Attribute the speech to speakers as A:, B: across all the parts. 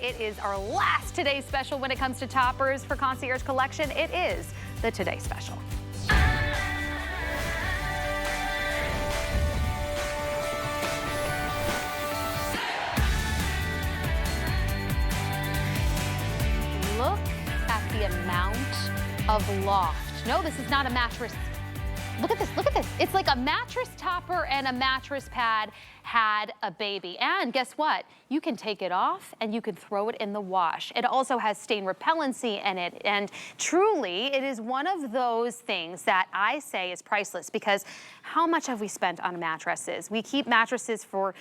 A: It is our last Today Special when it comes to toppers for Concierge Collection. It is the Today Special. Look at the amount of loft. No, this is not a mattress. Look at this, look at this. It's like a mattress topper and a mattress pad had a baby. And guess what? You can take it off and you can throw it in the wash. It also has stain repellency in it. And truly, it is one of those things that I say is priceless, because how much have we spent on mattresses? We keep mattresses for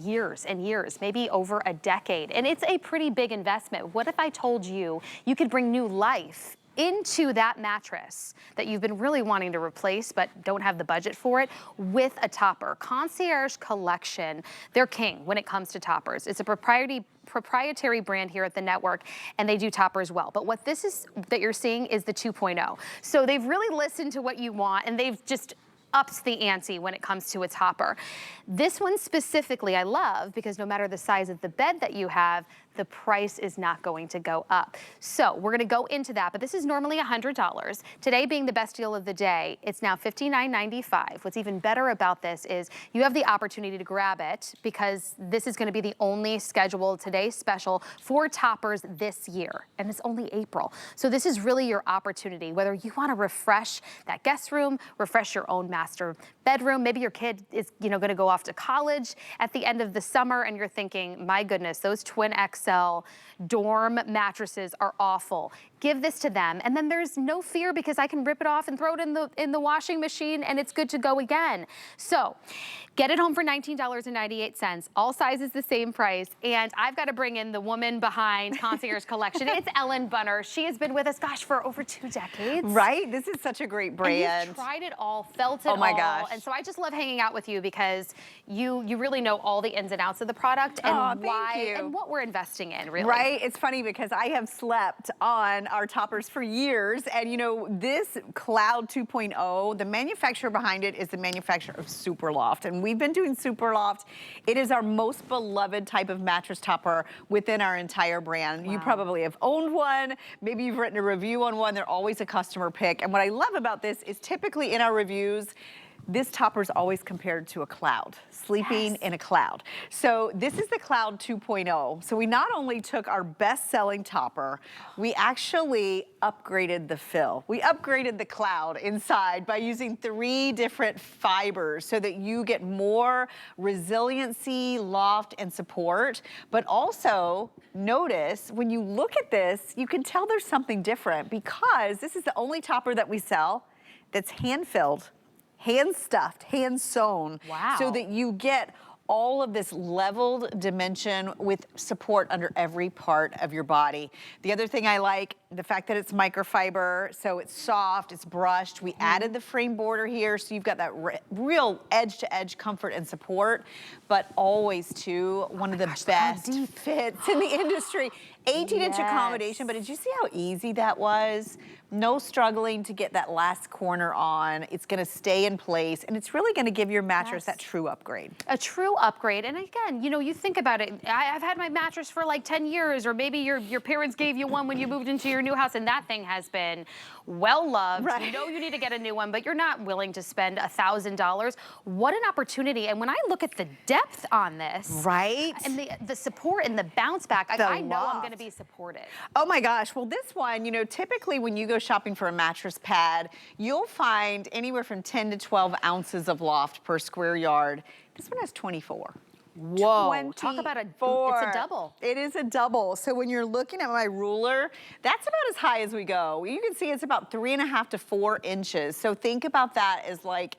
A: years and years, maybe over a decade. And it's a pretty big investment. What if I told you you could bring new life into that mattress that you've been really wanting to replace but don't have the budget for it with a topper? Concierge Collection, they're king when it comes to toppers. It's a proprietary brand here at the network, and they do toppers well. But what this is that you're seeing is the 2.0. So they've really listened to what you want, and they've just ups the ante when it comes to a topper. This one specifically I love because no matter the size of the bed that you have, the price is not going to go up. So we're gonna go into that, but this is normally $100. Today being the best deal of the day, it's now $59.95. What's even better about this is you have the opportunity to grab it because this is gonna be the only scheduled Today Special for toppers this year, and it's only April. So this is really your opportunity, whether you wanna refresh that guest room, refresh your own master bedroom, maybe your kid is gonna go off to college at the end of the summer and you're thinking, my goodness, those twin XL dorm mattresses are awful. Give this to them, and then there's no fear because I can rip it off and throw it in the washing machine and it's good to go again. So get it home for $19.98. All sizes the same price, and I've got to bring in the woman behind Concierge Collection. It's Ellen Bunner. She has been with us, gosh, for over 2 decades.
B: Right? This is such a great brand.
A: And you've tried it all, felt it all.
B: Oh my gosh.
A: And so I just love hanging out with you because you really know all the ins and outs of the product and why and what we're investing in, really.
B: Right? It's funny because I have slept on our toppers for years, and this Cloud 2.0, the manufacturer behind it is the manufacturer of Super Loft, and we've been doing Super Loft. It is our most beloved type of mattress topper within our entire brand. Wow. You probably have owned one, maybe you've written a review on one. They're always a customer pick, and what I love about this is typically in our reviews, this topper is always compared to a cloud, sleeping in a cloud. So this is the Cloud 2.0. So we not only took our best-selling topper, we actually upgraded the fill. We upgraded the cloud inside by using 3 different fibers so that you get more resiliency, loft, and support. But also, notice when you look at this, you can tell there's something different because this is the only topper that we sell that's hand-filled, hand-stuffed, hand-sewn, so that you get all of this leveled dimension with support under every part of your body. The other thing I like, the fact that it's microfiber, so it's soft, it's brushed. We added the frame border here, so you've got that real edge-to-edge comfort and support, but always, too, one of the best fits in the industry. 18-inch accommodation, but did you see how easy that was? No struggling to get that last corner on. It's gonna stay in place, and it's really gonna give your mattress that true upgrade. A true upgrade, and again, you think about it, I've had my mattress for like 10 years, or maybe your parents gave you one when you moved into your new house, and that thing has been well-loved. Right. You know you need to get a new one, but you're not willing to spend $1,000. What an opportunity, and when I look at the depth on this, right, and the support and the bounce back, I know I'm gonna be supported. Oh my gosh, well this one, typically when you go shopping for a mattress pad, you'll find anywhere from 10 to 12 ounces of loft per square yard. This one has 24. Whoa, 24. Talk about it's a double. It is a double. So when you're looking at my ruler, that's about as high as we go. You can see it's about 3.5 to 4 inches. So think about that as like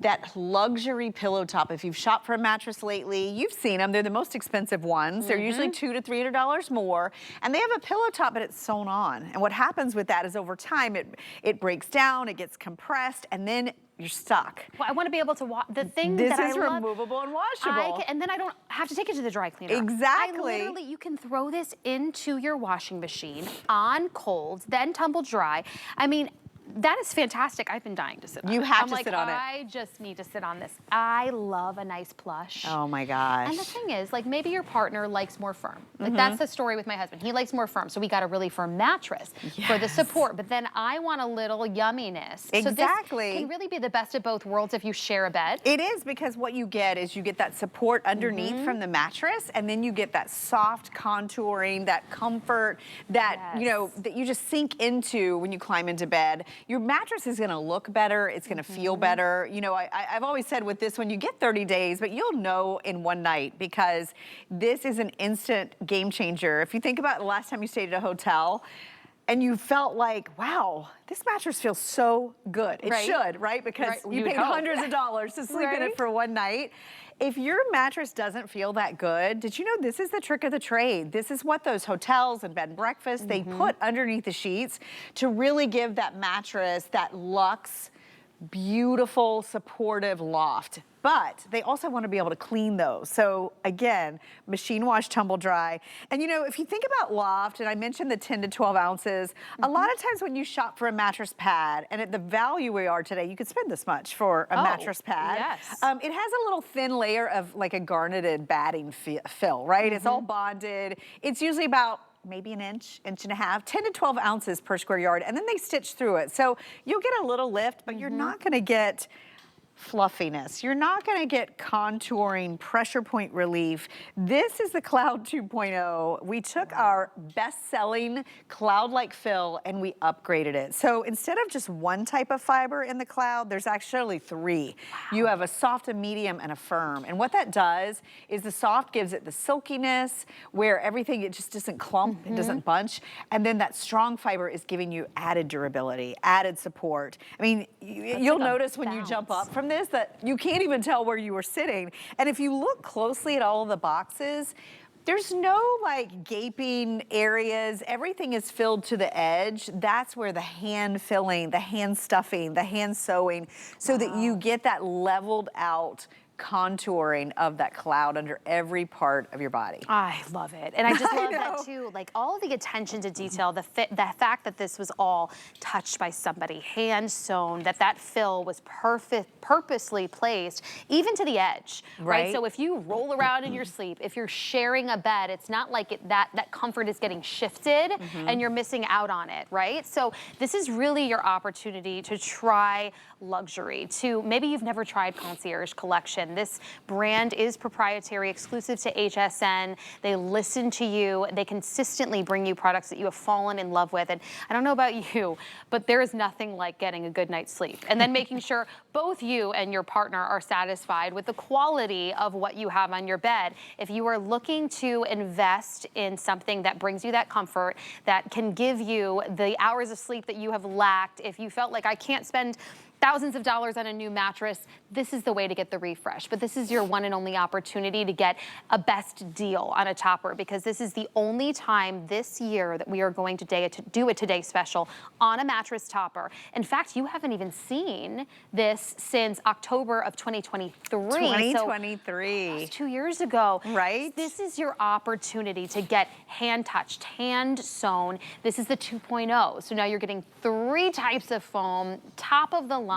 B: that luxury pillow top. If you've shopped for a mattress lately, you've seen them. They're the most expensive ones. They're usually $200 to $300 more. And they have a pillow top, but it's sewn on. And what happens with that is over time, it breaks down, it gets compressed, and then you're stuck. Well, I want to be able to wash the thing that I love. This is removable and washable. And then I don't have to take it to the dry cleaner. Exactly. You can throw this into your washing machine on cold, then tumble dry. I mean,
A: That is fantastic. I've been dying to sit on it.
B: You have
A: I'm
B: to
A: like,
B: sit on it.
A: I just need to sit on this. I love a nice plush.
B: Oh my gosh.
A: And the thing is, like, maybe your partner likes more firm. Like, that's the story with my husband. He likes more firm, so we got a really firm mattress for the support. But then I want a little yumminess.
B: Exactly.
A: So this can really be the best of both worlds if you share a bed.
B: It is, because what you get is you get that support underneath from the mattress, and then you get that soft contouring, that comfort, that, you know, that you just sink into when you climb into bed. Your mattress is gonna look better, it's gonna feel better. You know, I've always said with this one, you get 30 days, but you'll know in one night, because this is an instant game changer. If you think about the last time you stayed at a hotel, and you felt like, wow, this mattress feels so good. It should, right? Because you paid hundreds of dollars to sleep in it for one night. If your mattress doesn't feel that good, did you know this is the trick of the trade? This is what those hotels and bed and breakfasts, they put underneath the sheets to really give that mattress that luxe, beautiful, supportive loft. But they also want to be able to clean those. So again, machine wash, tumble dry. And you know, if you think about loft, and I mentioned the 10 to 12 ounces, a lot of times when you shop for a mattress pad, and at the value we are today, you could spend this much for a mattress pad.
A: Yes.
B: It has a little thin layer of like a garneted batting fill, right? It's all bonded. It's usually about maybe an inch, inch and a half, 10 to 12 ounces per square yard, and then they stitch through it. So you'll get a little lift, but you're not gonna get fluffiness. You're not gonna get contouring, pressure point relief. This is the Cloud 2.0. We took our best-selling cloud-like fill and we upgraded it. So instead of just one type of fiber in the Cloud, there's actually three. You have a soft, a medium, and a firm. And what that does is the soft gives it the silkiness, where everything, it just doesn't clump, it doesn't bunch. And then that strong fiber is giving you added durability, added support. I mean, you'll notice when you jump up from this that you can't even tell where you were sitting. And if you look closely at all of the boxes, there's no like gaping areas. Everything is filled to the edge. That's where the hand filling, the hand stuffing, the hand sewing, so that you get that leveled out contouring of that cloud under every part of your body.
A: I love it. And I just love that too, like all the attention to detail, the fact that this was all touched by somebody, hand sewn, that fill was purposely placed, even to the edge, right? So if you roll around in your sleep, if you're sharing a bed, it's not like that comfort is getting shifted and you're missing out on it, right? So this is really your opportunity to try luxury, to maybe you've never tried Concierge Collection. This brand is proprietary, exclusive to HSN. They listen to you. They consistently bring you products that you have fallen in love with. And I don't know about you, but there is nothing like getting a good night's sleep and then making sure both you and your partner are satisfied with the quality of what you have on your bed. If you are looking to invest in something that brings you that comfort, that can give you the hours of sleep that you have lacked, if you felt like I can't spend thousands of dollars on a new mattress, this is the way to get the refresh. But this is your one and only opportunity to get a best deal on a topper, because this is the only time this year that we are going to do a Today Special on a mattress topper. In fact, you haven't even seen this since October of 2023.
B: 2023.
A: So almost 2 years ago.
B: Right.
A: This is your opportunity to get hand-touched, hand-sewn. This is the 2.0. So now you're getting 3 types of foam, top of the line,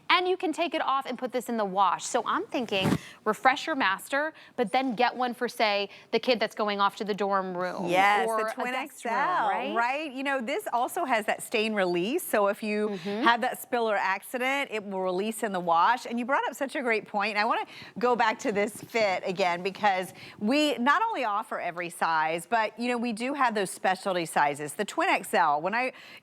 A: and you can take it off and put this in the wash. So I'm thinking refresh your master, but then get one for, say, the kid that's going off to the dorm room.
B: Yes,
A: or
B: the Twin XL,
A: room,
B: right? You know, this also has that stain release. So if you have that spill or accident, it will release in the wash. And you brought up such a great point. And I want to go back to this fit again, because we not only offer every size, but you know, we do have those specialty sizes. The Twin XL, when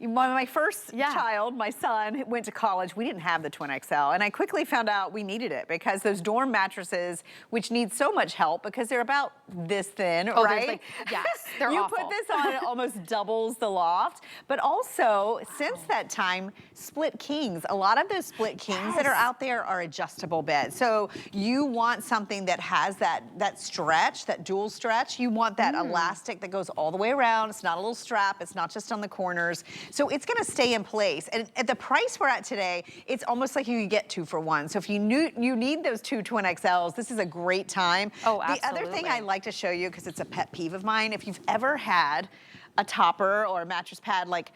B: my first child, my son, went to college, we didn't have the Twin XL. And I quickly found out we needed it, because those dorm mattresses, which need so much help because they're about this thin, right?
A: Like, yes, they're
B: you
A: awful.
B: put this on, it almost doubles the loft. But also, since that time, split kings. A lot of those split kings that are out there are adjustable beds. So you want something that has that stretch, that dual stretch. You want that elastic that goes all the way around. It's not a little strap. It's not just on the corners. So it's going to stay in place. And at the price we're at today, it's almost like you could get 2 for 1. So if you need those 2 Twin XLs, this is a great time.
A: Oh,
B: absolutely. The other thing I like to show you, because it's a pet peeve of mine, if you've ever had a topper or a mattress pad like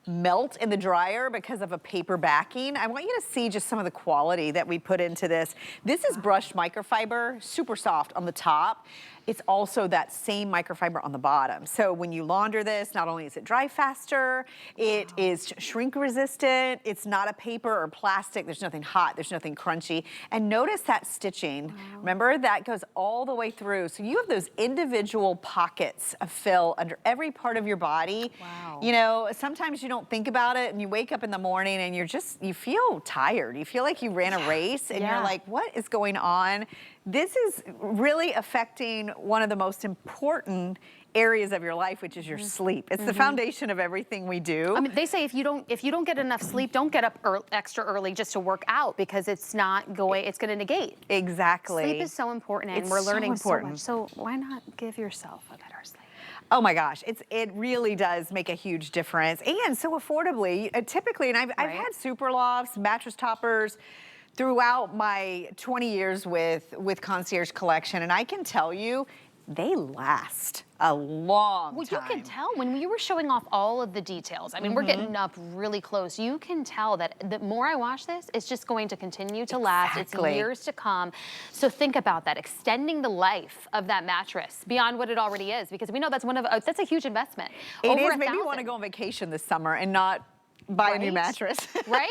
B: melt in the dryer because of a paper backing. I want you to see just some of the quality that we put into this. This is brushed microfiber, super soft on the top. It's also that same microfiber on the bottom. So when you launder this, not only is it dry faster, it is shrink resistant, it's not a paper or plastic, there's nothing hot, there's nothing crunchy. And notice that stitching. Remember, that goes all the way through. So you have those individual pockets of fill under every part of your body. You know, sometimes you don't think about it and you wake up in the morning and you feel tired. You feel like you ran a race and you're like, what is going on? This is really affecting one of the most important areas of your life, which is your sleep. It's the foundation of everything we do.
A: I mean, they say if you don't get enough sleep, don't get up extra early just to work out, because it's not going, it's going to negate.
B: Exactly.
A: Sleep is so important, and we're learning so much. So why not give yourself a better sleep?
B: Oh my gosh, it really does make a huge difference, and so affordably. Typically, and I've had super lofts, mattress toppers throughout my 20 years with Concierge Collection, and I can tell you, they last a long time.
A: Well, you can tell when you were showing off all of the details. I mean, we're getting up really close. You can tell that the more I wash this, it's just going to continue to last. It's years to come. So think about that, extending the life of that mattress beyond what it already is, because we know that's that's a huge investment.
B: It is. Maybe you want to go on vacation this summer and not buy a new mattress.
A: Right?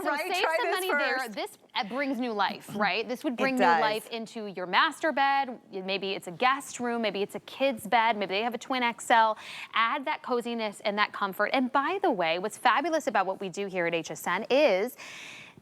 A: So save some money there. This brings new life, right? This would bring new life into your master bed. Maybe it's a guest room, maybe it's a kid's bed, maybe they have a twin XL. Add that coziness and that comfort. And by the way, what's fabulous about what we do here at HSN is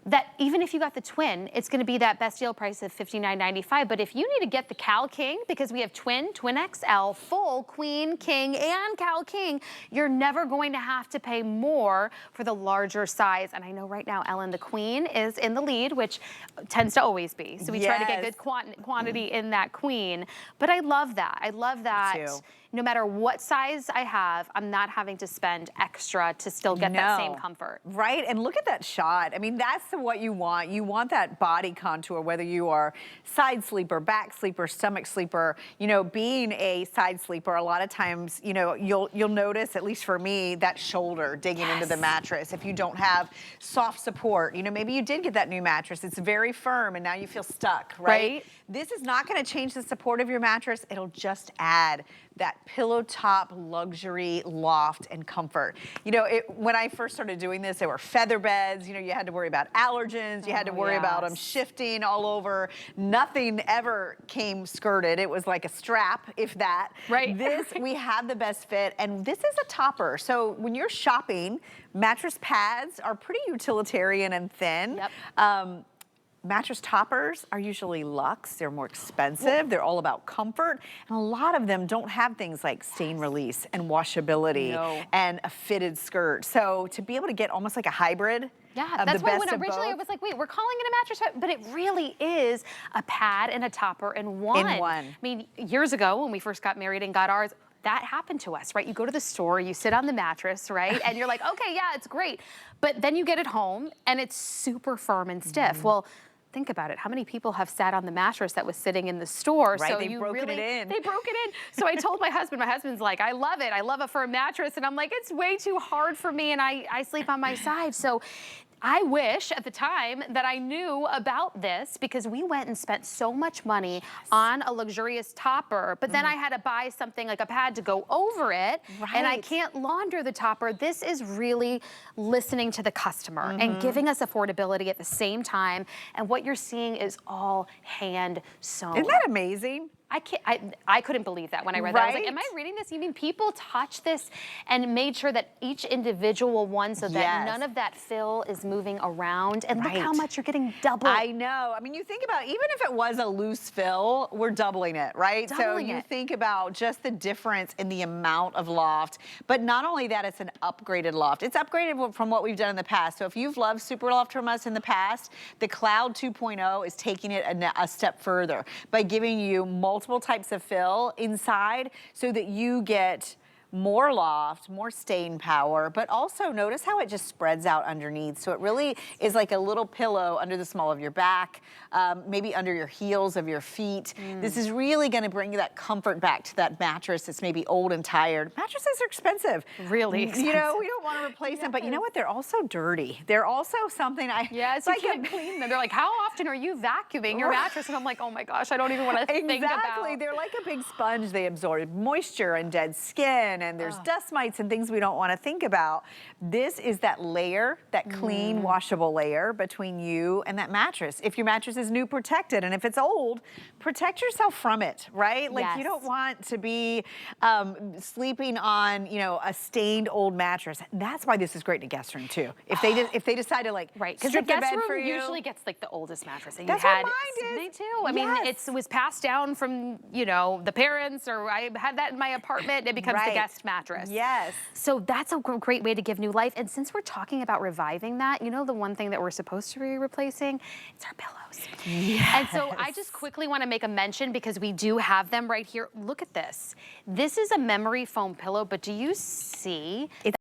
A: that even if you got the twin, it's going to be that best deal price of $59.95. But if you need to get the Cal King, because we have twin XL, full, queen, king, and Cal King, you're never going to have to pay more for the larger size. And I know right now, Ellen, the queen is in the lead, which tends to always be. So we try to get good quantity in that queen. But I love that. I love that. Me too. No matter what size I have, I'm not having to spend extra to still get that same comfort.
B: Right, and look at that shot. I mean, that's what you want. You want that body contour, whether you are side sleeper, back sleeper, stomach sleeper. You know, being a side sleeper, a lot of times, you know, you'll notice, at least for me, that shoulder digging into the mattress. If you don't have soft support, you know, maybe you did get that new mattress. It's very firm, and now you feel stuck, right? This is not going to change the support of your mattress. It'll just add that pillow top luxury loft and comfort. You know, when I first started doing this, there were feather beds. You know, you had to worry about allergens. You had to worry about them shifting all over. Nothing ever came skirted. It was like a strap, if that. This, we have the best fit, and this is a topper. So when you're shopping, mattress pads are pretty utilitarian and thin. Mattress toppers are usually luxe. They're more expensive. They're all about comfort. And a lot of them don't have things like stain release and washability and a fitted skirt. So to be able to get almost like a hybrid
A: that's why when originally I was like, wait, we're calling it a mattress pad, but it really is a pad and a topper in one. I mean, years ago when we first got married and got ours, that happened to us, right? You go to the store, you sit on the mattress, right? And you're like, okay, yeah, it's great. But then you get it home and it's super firm and stiff. Well, think about it. How many people have sat on the mattress that was sitting in the store?
B: So they broke it in.
A: They broke it in. So I told my husband's like, I love it. I love a firm mattress. And I'm like, it's way too hard for me. And I sleep on my side. So I wish at the time that I knew about this, because we went and spent so much money on a luxurious topper, but then I had to buy something like a pad to go over it, and I can't launder the topper. This is really listening to the customer and giving us affordability at the same time, and what you're seeing is all hand sewn.
B: Isn't that amazing?
A: I couldn't believe that when I read that. I was like, am I reading this? You mean people touch this and made sure that each individual one, so that none of that fill is moving around? And look how much you're getting double.
B: I know. I mean, you think about, even if it was a loose fill, we're doubling it, right? So you think about just the difference in the amount of loft. But not only that, it's an upgraded loft. It's upgraded from what we've done in the past. So if you've loved Super Loft from us in the past, the Cloud 2.0 is taking it a step further by giving you multiple types of fill inside, so that you get more loft, more staying power, but also notice how it just spreads out underneath. So it really is like a little pillow under the small of your back, maybe under your heels of your feet. This is really gonna bring you that comfort back to that mattress that's maybe old and tired. Mattresses are expensive.
A: Really expensive.
B: You know, we don't wanna replace them, but you know what? They're also dirty. They're also something
A: Yes, you can't clean them. They're like, how often are you vacuuming your mattress? And I'm like, oh my gosh, I don't even want to think about.
B: Exactly. They're like a big sponge. They absorb moisture and dead skin, and there's dust mites and things we don't want to think about. This is that layer, that clean, washable layer between you and that mattress. If your mattress is new, protect it. And if it's old, protect yourself from it, right? Like you don't want to be sleeping on, you know, a stained old mattress. That's why this is great in a guest room too. If they decide to like
A: because the guest room usually gets like the oldest mattress that you
B: That's
A: had.
B: what mine
A: Me
B: is.
A: too. I mean, it was passed down from, you know, the parents, or I had that in my apartment. It becomes the guest mattress.
B: Yes.
A: So that's a great way to give new life. And since we're talking about reviving that, you know, the one thing that we're supposed to be replacing, it's our pillows.
B: Yes.
A: And so I just quickly want to make a mention, because we do have them right here. Look at this. This is a memory foam pillow, but do you see?